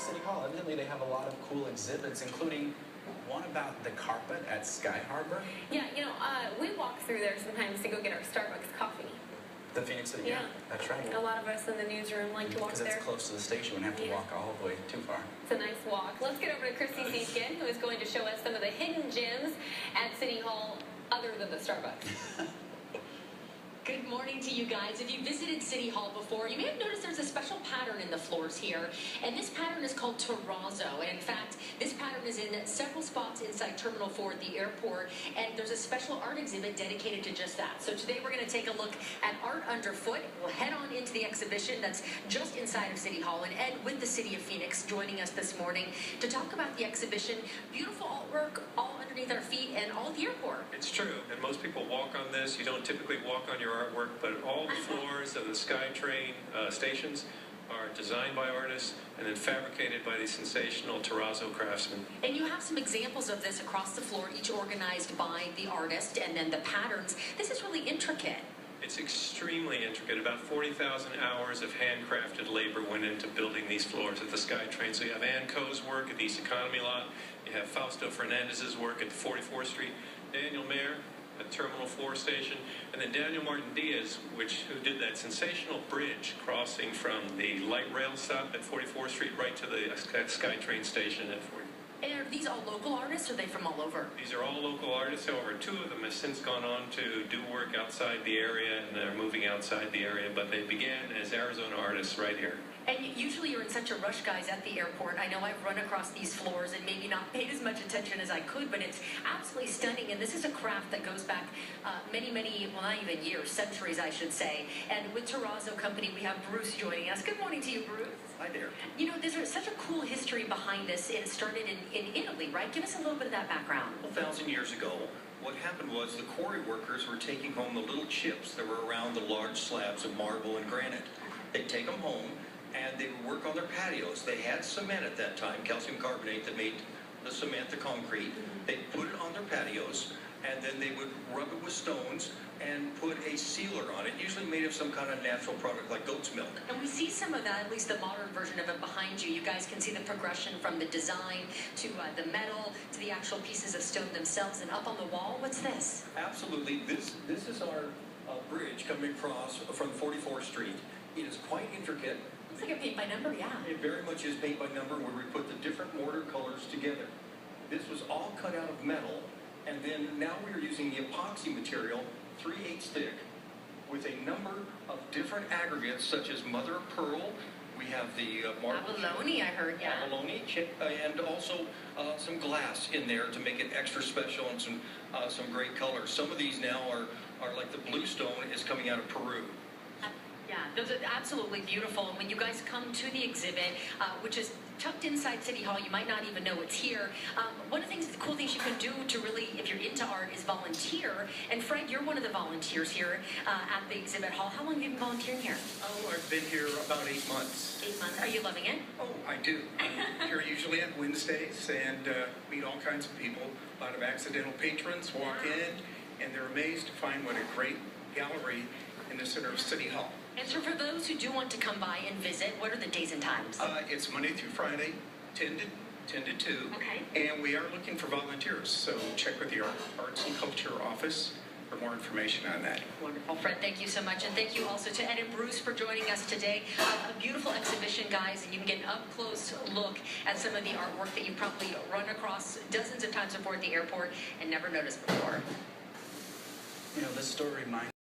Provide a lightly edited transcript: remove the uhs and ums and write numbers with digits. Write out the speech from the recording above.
City Hall. Evidently, they have a lot of cool exhibits, including one about the carpet at Sky Harbor. Yeah, we walk through there sometimes to go get our Starbucks coffee. The Phoenix City, yeah, that's right. A lot of us in the newsroom like to walk there. Because it's close to the station, we wouldn't have to walk all the way too far. It's a nice walk. Let's get over to Christy Seeskin, who is going to show us some of the hidden gems at City Hall other than the Starbucks. Good morning to you guys. If you visited City Hall before, you may have noticed there's a special pattern in the floors here, and this pattern is called terrazzo. And in fact, this pattern is in several spots inside Terminal 4 at the airport, and there's a special art exhibit dedicated to just that. So today we're going to take a look at art underfoot. We'll head on into the exhibition that's just inside of City Hall, and Ed with the City of Phoenix joining us this morning to talk about the exhibition. Beautiful artwork all underneath our feet and all at the airport. It's true, and most people walk on this. You don't typically walk on your artwork, but all the floors of the SkyTrain stations are designed by artists and then fabricated by these sensational terrazzo craftsmen. And you have some examples of this across the floor, each organized by the artist, and then the patterns. This is really intricate. It's extremely intricate. About 40,000 hours of handcrafted labor went into building these floors at the SkyTrain. So you have Ann Coe's work at the East Economy Lot, you have Fausto Fernandez's work at the 44th Street, Daniel Mayer at Terminal 4 station, and then Daniel Martin Diaz, who did that sensational bridge crossing from the light rail stop at 44th Street right to the SkyTrain station at 40. And are these all local artists, or are they from all over? These are all local artists. However, two of them have since gone on to do work outside the area, and they're moving outside the area, but they began as Arizona artists right here. And usually you're in such a rush, guys, at the airport. I know I've run across these floors and maybe not paid as much attention as I could, but it's absolutely stunning. And this is a craft that goes back many, well, not even years, centuries, I should say. And with Terrazzo Company, we have Bruce joining us. Good morning to you, Bruce. Hi there. There's such a cool history behind this. It started in Italy, right? Give us a little bit of that background. 1,000 years ago, what happened was the quarry workers were taking home the little chips that were around the large slabs of marble and granite. They'd take them home, and they would work on their patios. They had cement at that time, calcium carbonate, that made the cement, the concrete. They'd put it on their patios, and then they would rub it with stones and put a sealer on it, usually made of some kind of natural product like goat's milk. And we see some of that, at least the modern version of it behind you. You guys can see the progression from the design to the metal to the actual pieces of stone themselves. And up on the wall, what's this? Absolutely. This is our bridge coming across from 44th Street. It is quite intricate. It's like a paint by number, yeah. It very much is paint by number, where we put the different mortar colors together. This was all cut out of metal, and then now we are using the epoxy material, 3/8 thick, with a number of different aggregates such as mother of pearl. We have the marble. Abalone, I heard, yeah. Abalone, and also some glass in there to make it extra special, and some great colors. Some of these now are like the bluestone is coming out of Peru. Yeah, those are absolutely beautiful. And when you guys come to the exhibit, which is tucked inside City Hall, you might not even know it's here. One of the cool things you can do to really, if you're into art, is volunteer. And Fred, you're one of the volunteers here at the exhibit hall. How long have you been volunteering here? Oh, I've been here about 8 months. 8 months. Are you loving it? Oh, I do. I'm here usually at Wednesdays and meet all kinds of people. A lot of accidental patrons walk in, and they're amazed to find what a great gallery in the center of City Hall. And so for those who do want to come by and visit, what are the days and times? It's Monday through Friday, 10 to 2. Okay. And we are looking for volunteers, so check with the Arts and Culture office for more information on that. Wonderful. Fred, thank you so much. And thank you also to Ed and Bruce for joining us today. A beautiful exhibition, guys, and you can get an up-close look at some of the artwork that you've probably run across dozens of times before at the airport and never noticed before. This story reminds